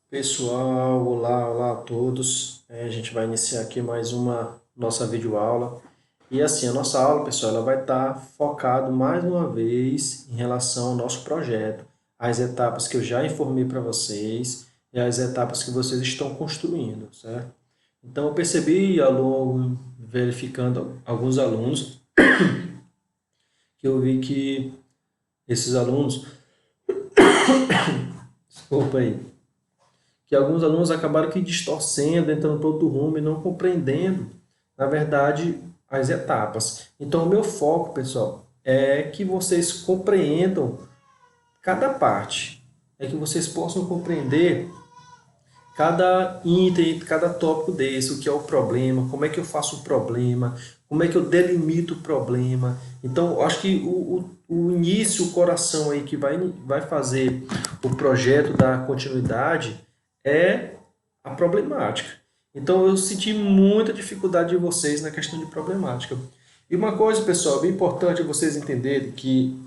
Pessoal, olá, olá a todos. A gente vai iniciar aqui mais uma nossa videoaula. E assim, a nossa aula, pessoal, ela vai estar focado mais uma vez em relação ao nosso projeto, as etapas que eu já informei para vocês e as etapas que vocês estão construindo, certo? Então, eu percebi ao longo, verificando alguns alunos, que eu vi que esses alunos, desculpa aí, que alguns alunos acabaram que distorcendo, entrando para outro rumo e não compreendendo, na verdade, as etapas. Então, o meu foco, pessoal, é que vocês compreendam cada parte, é que vocês possam compreender cada item, cada tópico desse, o que é o problema, como é que eu faço o problema, como é que eu delimito o problema. Então, eu acho que o início, o coração aí que vai fazer o projeto da continuidade é a problemática. Então, eu senti muita dificuldade de vocês na questão de problemática. E uma coisa, pessoal, bem importante é vocês entenderem que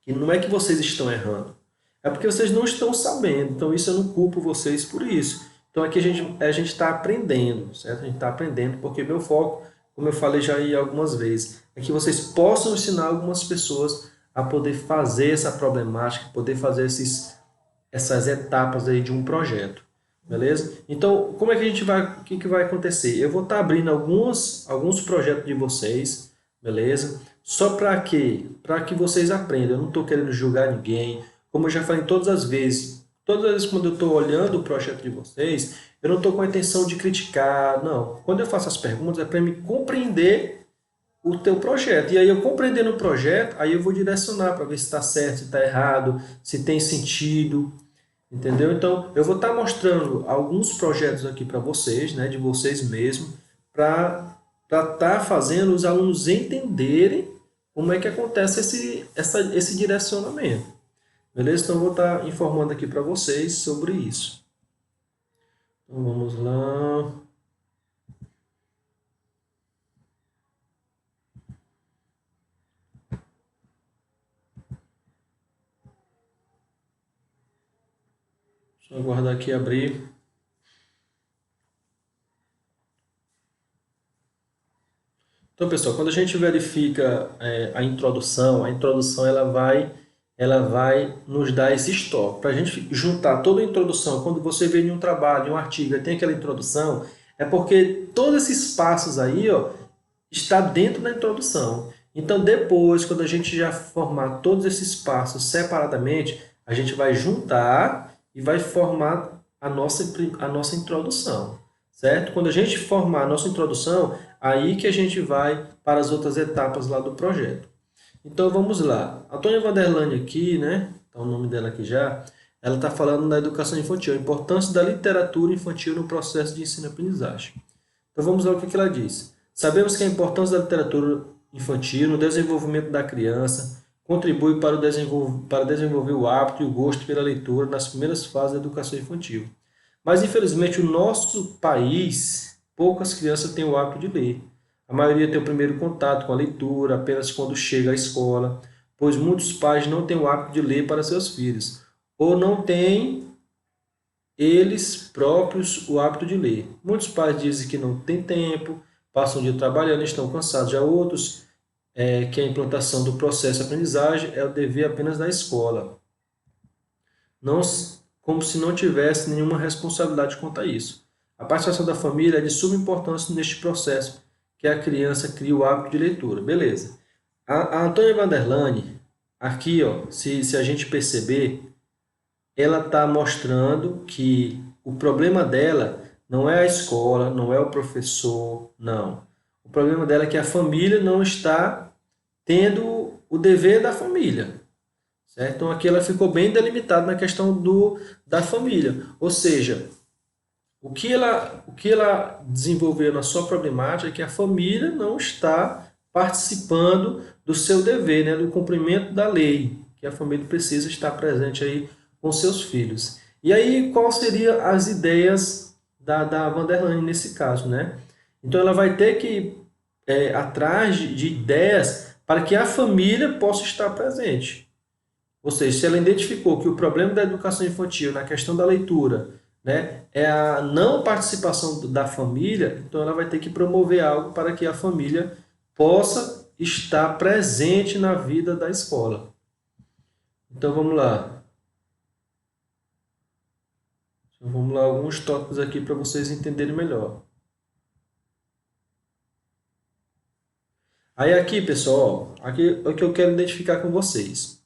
não é que vocês estão errando, é porque vocês não estão sabendo. Então, isso eu não culpo vocês por isso. Então, aqui a gente está aprendendo, certo? A gente está aprendendo, porque meu foco, como eu falei já aí algumas vezes, é que vocês possam ensinar algumas pessoas a poder fazer essa problemática, poder fazer essas etapas aí de um projeto. Beleza? Então, como é que a gente vai, o que, que vai acontecer? Eu vou estar abrindo alguns projetos de vocês, beleza? Só para quê? Para que vocês aprendam. Eu não estou querendo julgar ninguém. Como eu já falei todas as vezes quando eu estou olhando o projeto de vocês, eu não estou com a intenção de criticar, não. Quando eu faço as perguntas é para me compreender o teu projeto. E aí eu compreendendo o projeto, aí eu vou direcionar para ver se está certo, se está errado, se tem sentido. Entendeu? Então, eu vou estar mostrando alguns projetos aqui para vocês, né, de vocês mesmos, para estar fazendo os alunos entenderem como é que acontece esse direcionamento. Beleza? Então, eu vou estar informando aqui para vocês sobre isso. Então, vamos lá. Deixa eu aguardar aqui abrir. Então, pessoal, quando a gente verifica a introdução ela vai nos dar esse estoque. Para a gente juntar toda a introdução, quando você vê em um trabalho, em um artigo, e tem aquela introdução, é porque todos esses passos aí, ó, está dentro da introdução. Então, depois, quando a gente já formar todos esses passos separadamente, a gente vai juntar e vai formar a nossa introdução, certo? Quando a gente formar a nossa introdução, aí que a gente vai para as outras etapas lá do projeto. Então, vamos lá. A Tônia Vanderlane aqui, né? Tá o nome dela aqui já. Ela está falando da educação infantil, a importância da literatura infantil no processo de ensino-aprendizagem. Então vamos lá o que ela diz. Sabemos que a importância da literatura infantil no desenvolvimento da criança contribui para desenvolver o hábito e o gosto pela leitura nas primeiras fases da educação infantil. Mas, infelizmente, o nosso país, poucas crianças têm o hábito de ler. A maioria tem o primeiro contato com a leitura apenas quando chega à escola, pois muitos pais não têm o hábito de ler para seus filhos, ou não têm eles próprios o hábito de ler. Muitos pais dizem que não tem tempo, passam o dia trabalhando, estão cansados. Já outros, que a implantação do processo de aprendizagem é o dever apenas da escola, não, como se não tivesse nenhuma responsabilidade quanto a isso. A participação da família é de suma importância neste processo, que a criança cria o hábito de leitura. Beleza. A Antônia Vanderlane, aqui, ó, se a gente perceber, ela está mostrando que o problema dela não é a escola, não é o professor, não. O problema dela é que a família não está tendo o dever da família. Certo? Então aqui ela ficou bem delimitada na questão da família. Ou seja, o que ela desenvolveu na sua problemática é que a família não está participando do seu dever, né, do cumprimento da lei, que a família precisa estar presente aí com seus filhos. E aí, quais seriam as ideias da Vanderlane nesse caso, né? Então ela vai ter que atrás de ideias para que a família possa estar presente. Ou seja, se ela identificou que o problema da educação infantil na questão da leitura, né, é a não participação da família, então ela vai ter que promover algo para que a família possa estar presente na vida da escola. Então vamos lá. Então, vamos lá, alguns tópicos aqui para vocês entenderem melhor. Aí aqui, pessoal, aqui é o que eu quero identificar com vocês.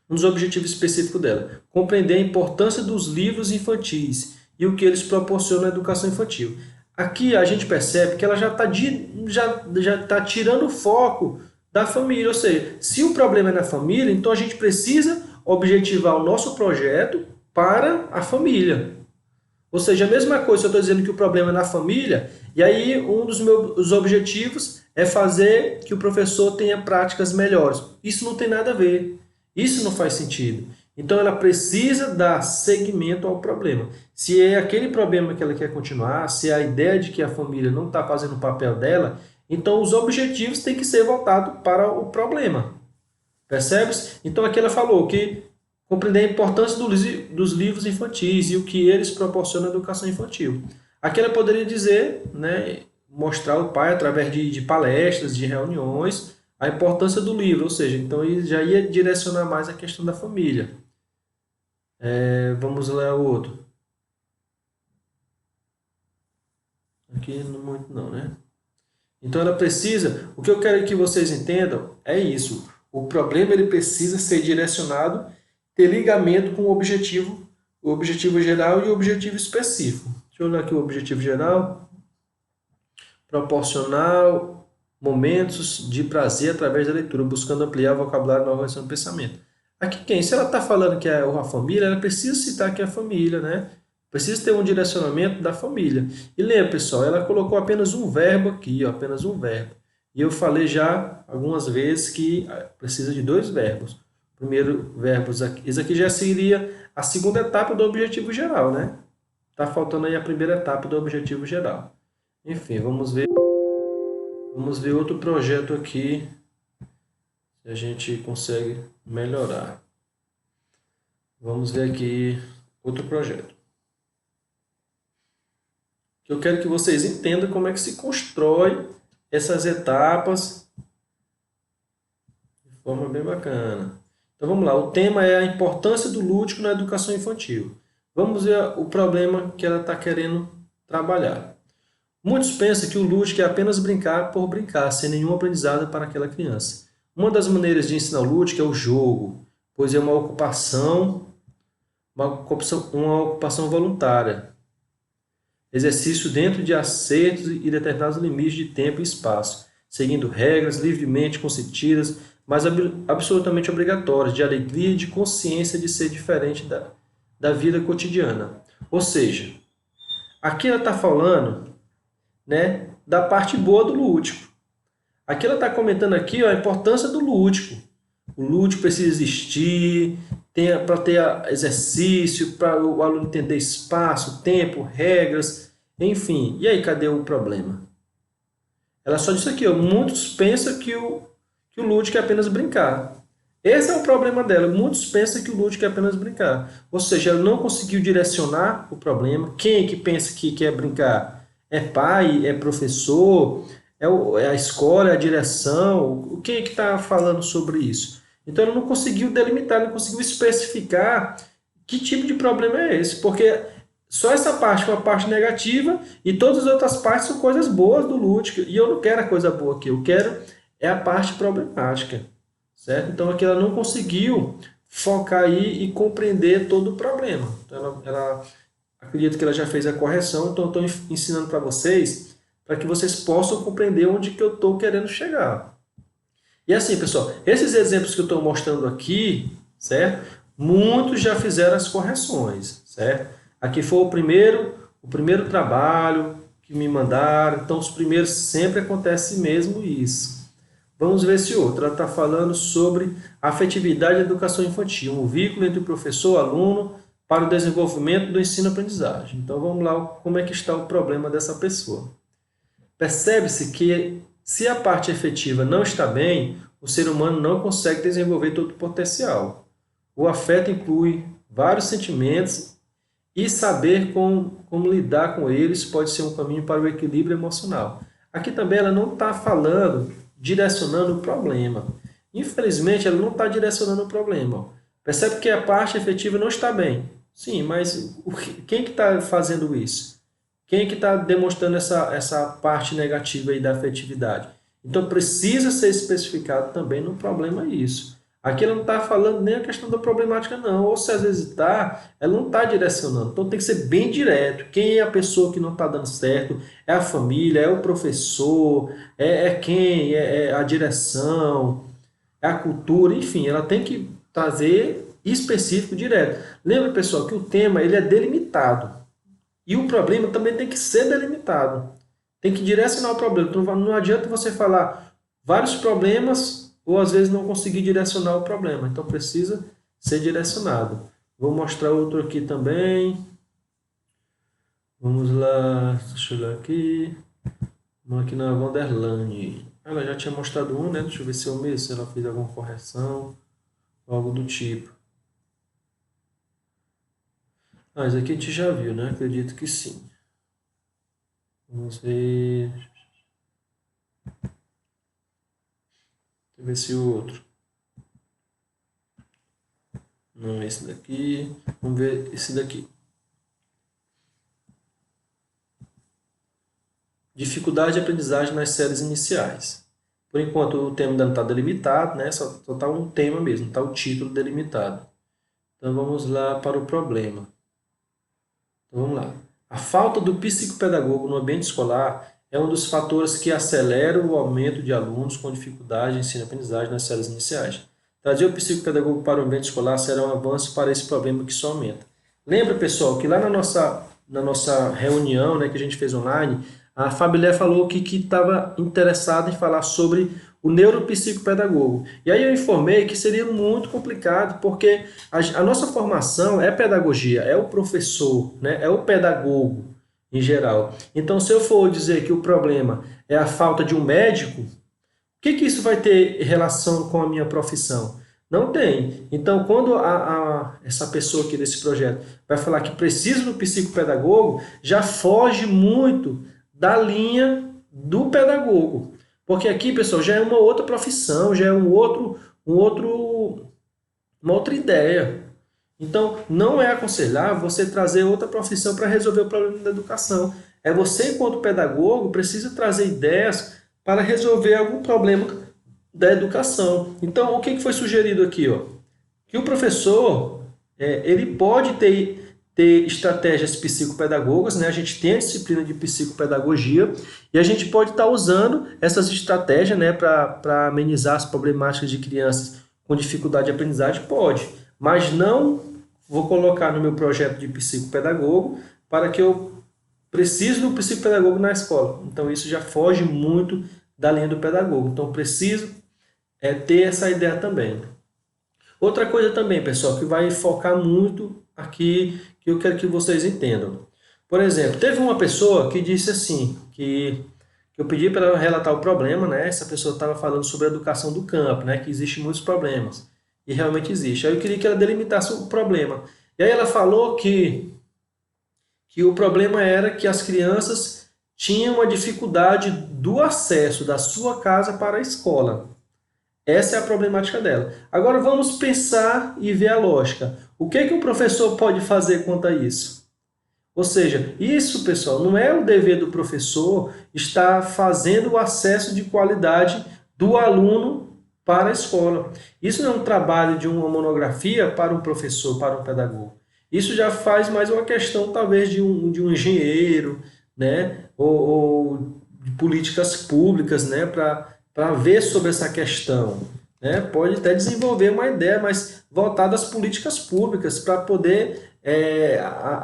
Um dos objetivos específicos dela, compreender a importância dos livros infantis e o que eles proporcionam à educação infantil. Aqui a gente percebe que ela já tá tirando o foco da família, ou seja, se o problema é na família, então a gente precisa objetivar o nosso projeto para a família. Ou seja, a mesma coisa, se eu estou dizendo que o problema é na família, e aí um dos meus objetivos é fazer que o professor tenha práticas melhores. Isso não tem nada a ver. Isso não faz sentido. Então ela precisa dar seguimento ao problema. Se é aquele problema que ela quer continuar, se é a ideia de que a família não está fazendo o papel dela, então os objetivos têm que ser voltados para o problema. Percebes? Então aqui ela falou que compreender a importância dos livros infantis e o que eles proporcionam à educação infantil. Aqui ela poderia dizer, né, mostrar ao pai, através de palestras, de reuniões, a importância do livro, ou seja, então ele já ia direcionar mais a questão da família. Vamos ler o outro. Aqui não muito não, né? Então ela precisa, o que eu quero que vocês entendam é isso. O problema ele precisa ser direcionado, ter ligamento com o objetivo geral e o objetivo específico. Deixa eu olhar aqui o objetivo geral. Proporcionar momentos de prazer através da leitura, buscando ampliar o vocabulário e a organização do pensamento. Aqui quem? Se ela está falando que é a família, ela precisa citar que é a família, né? Precisa ter um direcionamento da família. E lembra, pessoal, ela colocou apenas um verbo aqui, ó, apenas um verbo. E eu falei já algumas vezes que precisa de dois verbos. Primeiro verbo, isso aqui já seria a segunda etapa do objetivo geral, né? Tá faltando aí a primeira etapa do objetivo geral. Enfim, vamos ver outro projeto aqui, se a gente consegue melhorar. Vamos ver aqui outro projeto. Eu quero que vocês entendam como é que se constrói essas etapas de forma bem bacana. Então vamos lá, o tema é a importância do lúdico na educação infantil. Vamos ver o problema que ela está querendo trabalhar. Muitos pensam que o lúdico é apenas brincar por brincar, sem nenhum aprendizado para aquela criança. Uma das maneiras de ensinar o lúdico é o jogo, pois é uma ocupação voluntária. Exercício dentro de acertos e determinados limites de tempo e espaço, seguindo regras livremente consentidas, mas absolutamente obrigatórias, de alegria e de consciência de ser diferente da vida cotidiana. Ou seja, aqui ela está falando, né, da parte boa do lúdico. Aqui ela está comentando aqui, ó, a importância do lúdico. O lúdico precisa existir para ter exercício, para o aluno entender espaço, tempo, regras, enfim. E aí, cadê o problema? Ela só disse aqui, ó, muitos pensam que o lúdico é apenas brincar. Esse é o problema dela. Muitos pensam que o lúdico é apenas brincar. Ou seja, ela não conseguiu direcionar o problema. Quem é que pensa que quer brincar? É pai? É professor? É a escola? É a direção? Quem é que está falando sobre isso? Então, ela não conseguiu delimitar, não conseguiu especificar que tipo de problema é esse. Porque só essa parte foi uma parte negativa e todas as outras partes são coisas boas do lúdico. E eu não quero a coisa boa aqui. Eu quero é a parte problemática. Certo? Então aqui ela não conseguiu focar aí e compreender todo o problema. Então, ela acredito que ela já fez a correção, então estou ensinando para vocês, para que vocês possam compreender onde que eu estou querendo chegar. E assim, pessoal, esses exemplos que eu estou mostrando aqui, certo? Muitos já fizeram as correções, certo? Aqui foi o primeiro trabalho que me mandaram, então os primeiros sempre acontece mesmo isso. Vamos ver esse outro. Ela está falando sobre a afetividade da educação infantil, um vínculo entre o professor e o aluno para o desenvolvimento do ensino-aprendizagem. Então vamos lá, como é que está o problema dessa pessoa. Percebe-se que se a parte efetiva não está bem, o ser humano não consegue desenvolver todo o potencial. O afeto inclui vários sentimentos e saber como lidar com eles pode ser um caminho para o equilíbrio emocional. Aqui também ela não está falando, direcionando o problema. Infelizmente, ela não está direcionando o problema. Percebe que a parte efetiva não está bem. Sim, mas quem que está fazendo isso? Quem que está demonstrando essa parte negativa aí da afetividade? Então precisa ser especificado também no problema isso. Aqui ela não está falando nem a questão da problemática, não. Ou se às vezes está, ela não está direcionando. Então tem que ser bem direto. Quem é a pessoa que não está dando certo? É a família, é o professor, é quem? É a direção, é a cultura, enfim, ela tem que trazer específico direto. Lembra, pessoal, que o tema ele é delimitado. E o problema também tem que ser delimitado. Tem que direcionar o problema. Então não adianta você falar vários problemas ou às vezes não conseguir direcionar o problema. Então precisa ser direcionado. Vou mostrar outro aqui também. Vamos lá, deixa eu olhar aqui. Vamos aqui na Vanderlane. Ela já tinha mostrado um, né? Deixa eu ver se é o mesmo, se ela fez alguma correção, algo do tipo. Ah, isso aqui a gente já viu, né? Acredito que sim. Vamos ver. Deixa eu ver se o outro. Não, esse daqui. Vamos ver esse daqui. Dificuldade de aprendizagem nas séries iniciais. Por enquanto o tema ainda não está delimitado, né? Só está um tema mesmo, está o título delimitado. Então vamos lá para o problema. Então vamos lá. A falta do psicopedagogo no ambiente escolar é um dos fatores que aceleram o aumento de alunos com dificuldade de ensino-aprendizagem nas séries iniciais. Trazer o psicopedagogo para o ambiente escolar será um avanço para esse problema que só aumenta. Lembra, pessoal, que lá na nossa reunião, né, que a gente fez online, a Fabilé falou que estava interessada em falar sobre o neuropsicopedagogo. E aí eu informei que seria muito complicado, porque a nossa formação é pedagogia, é o professor, né, é o pedagogo em geral. Então, se eu for dizer que o problema é a falta de um médico, o que isso vai ter relação com a minha profissão? Não tem. Então, quando essa pessoa aqui desse projeto vai falar que precisa do psicopedagogo, já foge muito da linha do pedagogo. Porque aqui, pessoal, já é uma outra profissão, já é uma outra ideia. Então, não é aconselhável você trazer outra profissão para resolver o problema da educação. É você, enquanto pedagogo, precisa trazer ideias para resolver algum problema da educação. Então, o que foi sugerido aqui? Ó? Que o professor ele pode ter estratégias psicopedagogas, né? A gente tem a disciplina de psicopedagogia e a gente pode estar usando essas estratégias, né, para amenizar as problemáticas de crianças com dificuldade de aprendizagem, pode, mas não vou colocar no meu projeto de psicopedagogo para que eu precise do psicopedagogo na escola. Então isso já foge muito da linha do pedagogo. Então preciso ter essa ideia também. Outra coisa também, pessoal, que vai focar muito aqui, que eu quero que vocês entendam. Por exemplo, teve uma pessoa que disse assim, que eu pedi para ela relatar o problema, né? Essa pessoa estava falando sobre a educação do campo, né? Que existem muitos problemas. E realmente existe. Aí eu queria que ela delimitasse o problema. E aí ela falou que o problema era que as crianças tinham a dificuldade do acesso da sua casa para a escola. Essa é a problemática dela. Agora vamos pensar e ver a lógica. O que o professor pode fazer quanto a isso? Ou seja, isso, pessoal, não é o dever do professor estar fazendo o acesso de qualidade do aluno para a escola. Isso não é um trabalho de uma monografia para um professor, para um pedagogo. Isso já faz mais uma questão, talvez, de um engenheiro, né? ou de políticas públicas, né? Para ver sobre essa questão. Né? Pode até desenvolver uma ideia, mas voltada às políticas públicas, para poder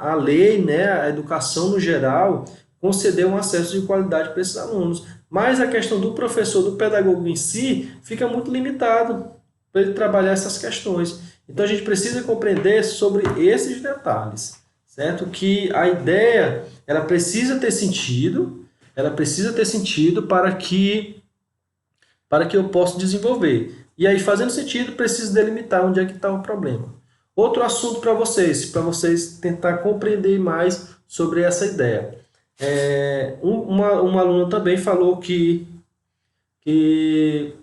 a lei, né, a educação no geral, conceder um acesso de qualidade para esses alunos. Mas a questão do professor, do pedagogo em si, fica muito limitado para ele trabalhar essas questões. Então a gente precisa compreender sobre esses detalhes, certo? Que a ideia, ela precisa ter sentido para que eu possa desenvolver. E aí, fazendo sentido, preciso delimitar onde é que está o problema. Outro assunto para vocês tentar compreender mais sobre essa ideia. Uma aluna também falou que, que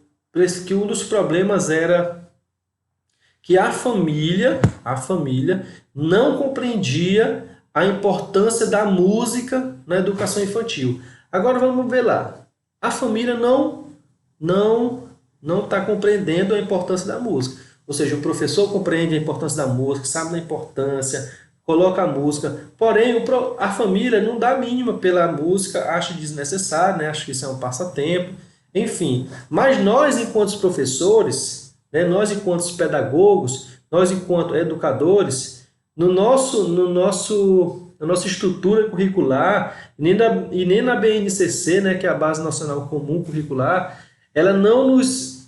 um dos problemas era que a família não compreendia a importância da música na educação infantil. Agora vamos ver lá. A família não está compreendendo a importância da música. Ou seja, o professor compreende a importância da música, sabe da importância, coloca a música. Porém, a família não dá a mínima pela música, acha desnecessário, né? Acha que isso é um passatempo, enfim. Mas nós, enquanto professores, né, nós, enquanto pedagogos, nós, enquanto educadores, na nossa estrutura curricular, e nem na BNCC, né, que é a Base Nacional Comum Curricular, ela não nos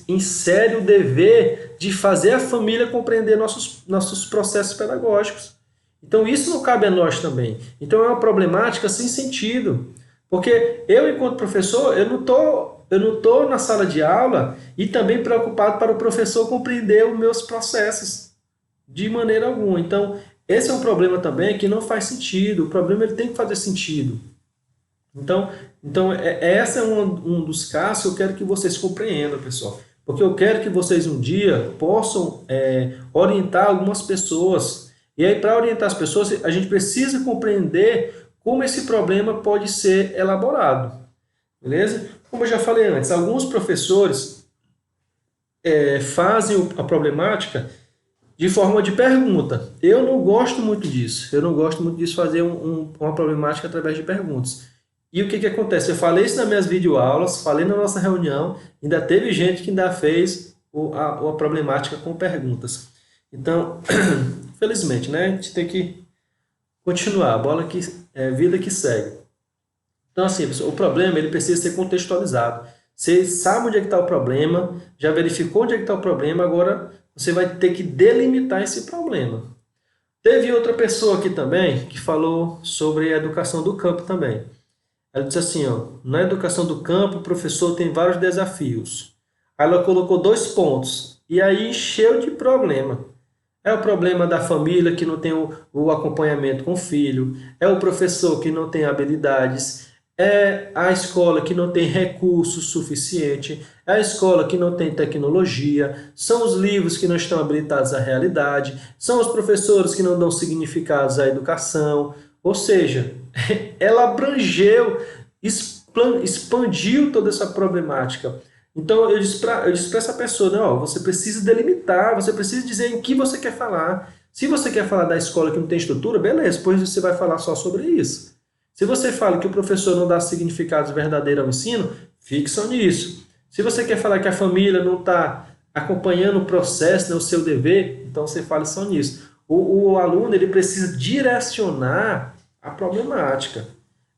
insere o dever de fazer a família compreender nossos processos pedagógicos. Então, isso não cabe a nós também. Então, é uma problemática sem sentido. Porque eu, enquanto professor, eu não tô na sala de aula e também preocupado para o professor compreender os meus processos de maneira alguma. Então, esse é um problema também que não faz sentido. O problema ele tem que fazer sentido. Então essa é um dos casos que eu quero que vocês compreendam, pessoal. Porque eu quero que vocês um dia possam orientar algumas pessoas. E aí, para orientar as pessoas, a gente precisa compreender como esse problema pode ser elaborado. Beleza? Como eu já falei antes, alguns professores fazem a problemática de forma de pergunta. Eu não gosto muito disso. Eu não gosto muito disso, fazer uma problemática através de perguntas. E o que acontece? Eu falei isso nas minhas videoaulas, falei na nossa reunião, ainda teve gente que ainda fez a problemática com perguntas. Então, felizmente, né? A gente tem que continuar, a bola que vida que segue. Então, assim, pessoal, o problema ele precisa ser contextualizado. Você sabe onde é que está o problema, já verificou onde é que está o problema, agora você vai ter que delimitar esse problema. Teve outra pessoa aqui também que falou sobre a educação do campo também. Ela disse assim, ó, na educação do campo o professor tem vários desafios. Aí ela colocou 2 pontos e aí encheu de problema. É o problema da família que não tem o acompanhamento com o filho, é o professor que não tem habilidades, é a escola que não tem recurso suficiente, é a escola que não tem tecnologia, são os livros que não estão habilitados à realidade, são os professores que não dão significados à educação. Ou seja, ela abrangeu, expandiu toda essa problemática. Então eu disse para essa pessoa, né, ó, você precisa delimitar, você precisa dizer em que você quer falar. Se você quer falar da escola que não tem estrutura, beleza, depois você vai falar só sobre isso. Se você fala que o professor não dá significados verdadeiros ao ensino, fique só nisso. Se você quer falar que a família não está acompanhando o processo, né, o seu dever, então você fala só nisso. O aluno ele precisa direcionar a problemática.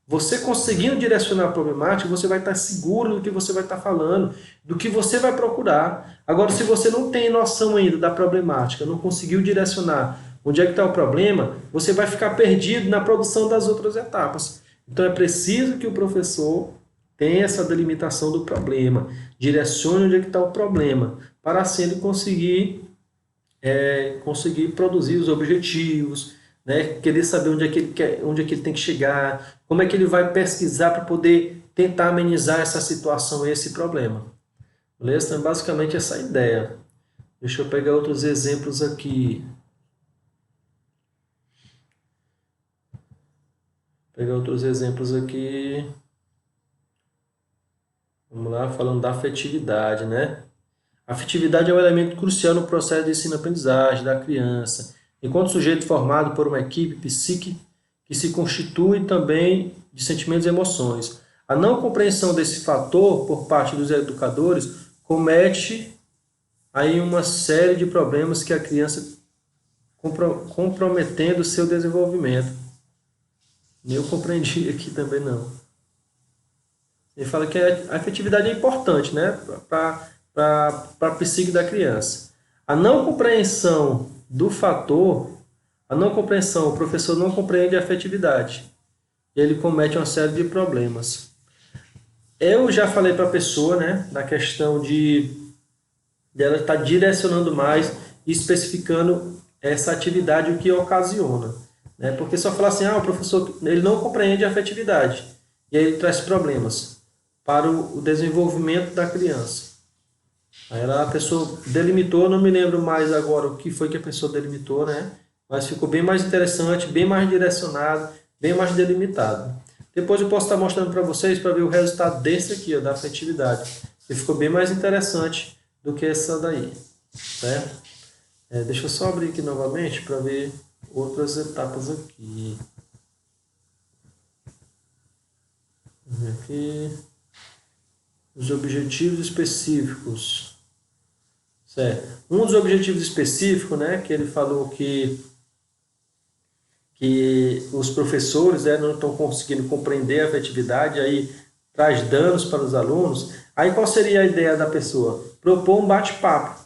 Você conseguindo direcionar a problemática, você vai estar seguro do que você vai estar falando, do que você vai procurar. Agora, se você não tem noção ainda da problemática, não conseguiu direcionar onde é que está o problema, você vai ficar perdido na produção das outras etapas. Então, é preciso que o professor tenha essa delimitação do problema, direcione onde é que está o problema, para assim ele conseguir produzir os objetivos, né? Querer saber onde é que ele quer, onde é que ele tem que chegar, como é que ele vai pesquisar para poder tentar amenizar essa situação, esse problema. Beleza? Então, basicamente essa ideia. Deixa eu pegar outros exemplos aqui. Vamos lá, falando da afetividade, né? A afetividade é um elemento crucial no processo de ensino-aprendizagem da criança, enquanto sujeito formado por uma equipe psíquica que se constitui também de sentimentos e emoções. A não compreensão desse fator por parte dos educadores comete aí uma série de problemas que a criança comprometendo o seu desenvolvimento. Eu compreendi aqui também não. Ele fala que a afetividade é importante, né, para a psique da criança. A não compreensão do fator, o professor não compreende a afetividade. E ele comete uma série de problemas. Eu já falei para a pessoa, né, da questão de ela estar direcionando mais e especificando essa atividade, o que ocasiona. Né? Porque só falar assim, o professor ele não compreende a afetividade, e aí ele traz problemas para o desenvolvimento da criança. Aí a pessoa delimitou, não me lembro mais agora o que foi que a pessoa delimitou, né? Mas ficou bem mais interessante, bem mais direcionado, bem mais delimitado. Depois eu posso estar mostrando para vocês para ver o resultado desse aqui, ó, da afetividade. Que ficou bem mais interessante do que essa daí, certo? Deixa eu só abrir aqui novamente para ver outras etapas aqui. Vamos ver aqui. Os objetivos específicos. Certo. Um dos objetivos específicos, né, que ele falou que os professores, né, não estão conseguindo compreender a afetividade, aí traz danos para os alunos. Aí qual seria a ideia da pessoa? Propor um bate-papo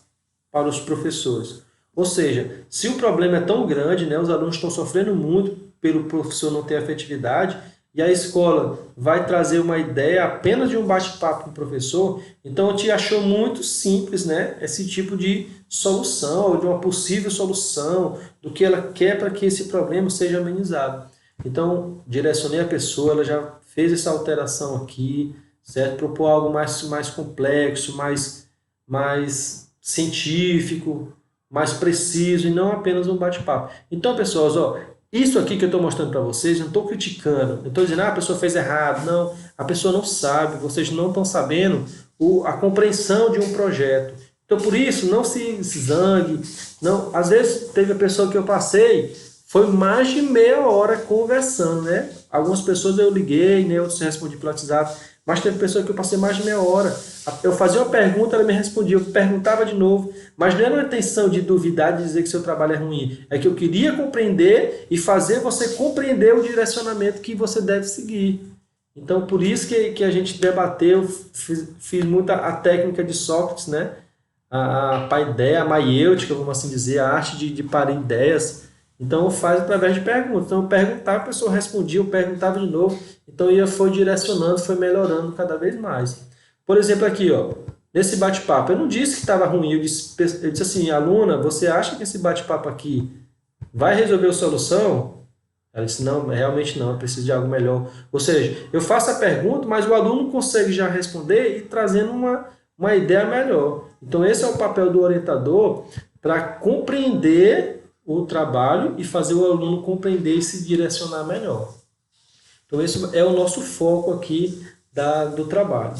para os professores. Ou seja, se o problema é tão grande, né, os alunos estão sofrendo muito pelo professor não ter afetividade, e a escola vai trazer uma ideia apenas de um bate-papo com o professor, então a tia achou muito simples, né, esse tipo de solução, ou de uma possível solução, do que ela quer para que esse problema seja amenizado. Então, direcionei a pessoa, ela já fez essa alteração aqui, certo? Propor algo mais complexo, mais científico, mais preciso, e não apenas um bate-papo. Então, pessoal, ó, isso aqui que eu estou mostrando para vocês, eu não estou criticando, eu estou dizendo, a pessoa fez errado. Não, a pessoa não sabe, vocês não estão sabendo a compreensão de um projeto. Então, por isso, não se zangue. Não, às vezes, teve a pessoa que eu passei, foi mais de meia hora conversando, né? Algumas pessoas eu liguei, né? Outros respondi pelo WhatsApp, mas teve pessoa que eu passei mais de meia hora. Eu fazia uma pergunta, ela me respondia, eu perguntava de novo, mas não era uma intenção de duvidar, de dizer que seu trabalho é ruim. É que eu queria compreender e fazer você compreender o direcionamento que você deve seguir. Então, por isso que a gente debateu, fiz muita a técnica de Sócrates, né? A paideia, a maiêutica, vamos assim dizer, a arte de parir ideias. Então, faz através de perguntas. Então, eu perguntava, a pessoa respondia, eu perguntava de novo. Então, foi direcionando, foi melhorando cada vez mais. Por exemplo, aqui, ó, nesse bate-papo, eu não disse que estava ruim, eu disse assim, aluna, você acha que esse bate-papo aqui vai resolver a solução? Ela disse, não, realmente não, eu preciso de algo melhor. Ou seja, eu faço a pergunta, mas o aluno consegue já responder e trazendo uma ideia melhor. Então, esse é o papel do orientador para compreender o trabalho e fazer o aluno compreender e se direcionar melhor. Então, esse é o nosso foco aqui do trabalho.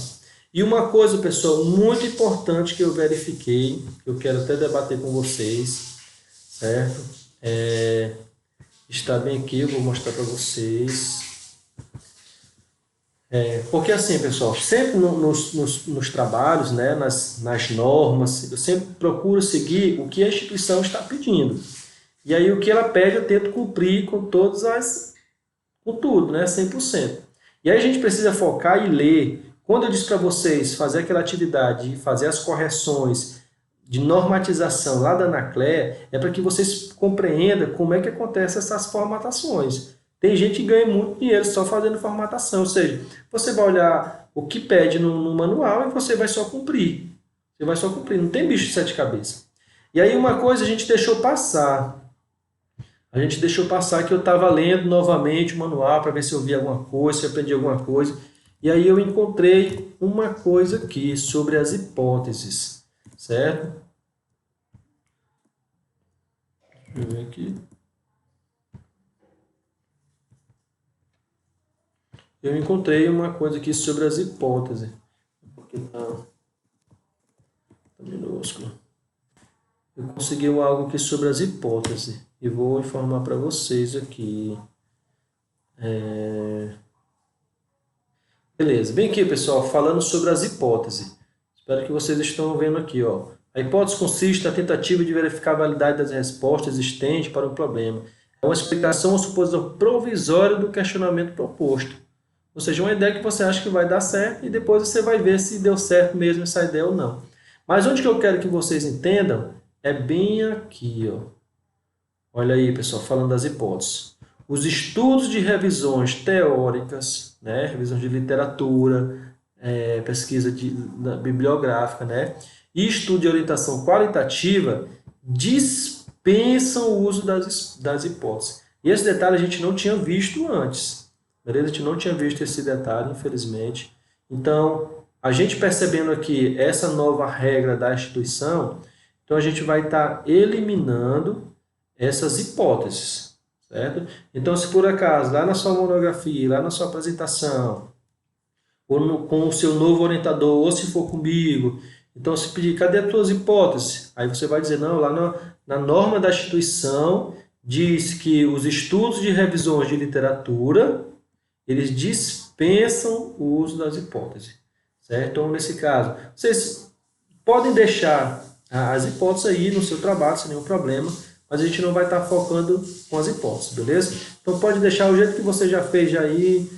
E uma coisa, pessoal, muito importante que eu verifiquei, que eu quero até debater com vocês, certo? Está bem aqui, eu vou mostrar para vocês. Porque assim, pessoal, sempre nos trabalhos, né, nas normas, eu sempre procuro seguir o que a instituição está pedindo. E aí o que ela pede eu tento cumprir com tudo, né, 100%. E aí a gente precisa focar e ler. Quando eu disse para vocês fazer aquela atividade e fazer as correções de normatização lá da Anacleia, é para que vocês compreendam como é que acontecem essas formatações. Tem gente que ganha muito dinheiro só fazendo formatação, ou seja, você vai olhar o que pede no manual e você vai só cumprir. Você vai só cumprir, não tem bicho de sete cabeças. E aí uma coisa a gente deixou passar. A gente deixou passar que eu estava lendo novamente o manual para ver se eu via alguma coisa, se eu aprendi alguma coisa. E aí eu encontrei uma coisa aqui sobre as hipóteses, certo? Deixa eu ver aqui. Eu encontrei uma coisa aqui sobre as hipóteses. Porque tá minúsculo. Eu consegui algo aqui sobre as hipóteses. E vou informar para vocês aqui. Beleza. Bem aqui, pessoal, falando sobre as hipóteses. Espero que vocês estão vendo aqui, ó. A hipótese consiste na tentativa de verificar a validade das respostas existentes para um problema. É uma explicação ou suposição provisória do questionamento proposto. Ou seja, uma ideia que você acha que vai dar certo e depois você vai ver se deu certo mesmo essa ideia ou não. Mas onde que eu quero que vocês entendam é bem aqui, ó. Olha aí, pessoal, falando das hipóteses. Os estudos de revisões teóricas, né, revisões de literatura, pesquisa bibliográfica, né, e estudo de orientação qualitativa dispensam o uso das hipóteses. E esse detalhe a gente não tinha visto antes. Beleza? A gente não tinha visto esse detalhe, infelizmente. Então, a gente percebendo aqui essa nova regra da instituição, então a gente vai estar eliminando essas hipóteses, certo? Então, se por acaso, lá na sua monografia, lá na sua apresentação, ou com o seu novo orientador, ou se for comigo, então se pedir, cadê as tuas hipóteses? Aí você vai dizer, não, lá na norma da instituição diz que os estudos de revisões de literatura, eles dispensam o uso das hipóteses, certo? Então, nesse caso, vocês podem deixar as hipóteses aí no seu trabalho, sem nenhum problema, mas a gente não vai estar focando com as hipóteses, beleza? Então, pode deixar o jeito que você já fez aí,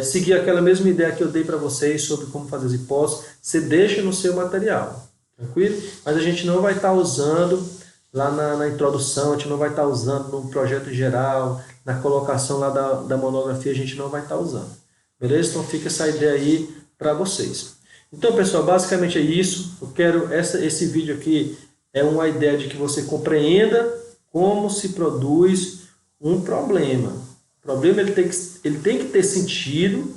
seguir aquela mesma ideia que eu dei para vocês sobre como fazer as hipóteses, você deixa no seu material, tranquilo? Mas a gente não vai estar usando lá na introdução, a gente não vai estar usando no projeto geral, na colocação lá da monografia, a gente não vai estar usando, beleza? Então fica essa ideia aí para vocês. Então, pessoal, basicamente é isso. Eu quero esse vídeo aqui é uma ideia de que você compreenda como se produz um problema. O problema ele tem que ter sentido,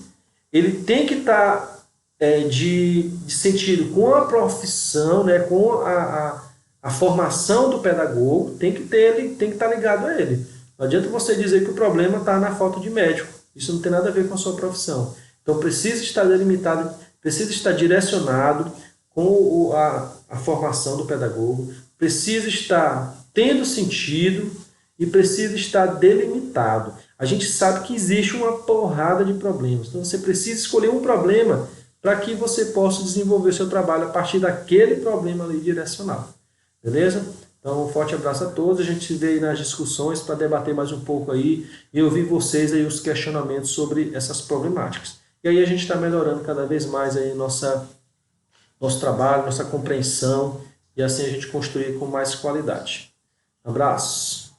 ele tem que estar de sentido com a profissão, né, com a formação do pedagogo, tem que estar ligado a ele. Não adianta você dizer que o problema está na falta de médico. Isso não tem nada a ver com a sua profissão. Então precisa estar delimitado, precisa estar direcionado com a formação do pedagogo, precisa estar tendo sentido e precisa estar delimitado. A gente sabe que existe uma porrada de problemas. Então você precisa escolher um problema para que você possa desenvolver seu trabalho a partir daquele problema ali direcionado. Beleza? Então, um forte abraço a todos. A gente se vê aí nas discussões para debater mais um pouco aí e ouvir vocês aí os questionamentos sobre essas problemáticas. E aí a gente está melhorando cada vez mais aí nosso trabalho, nossa compreensão e assim a gente construir com mais qualidade. Um abraço!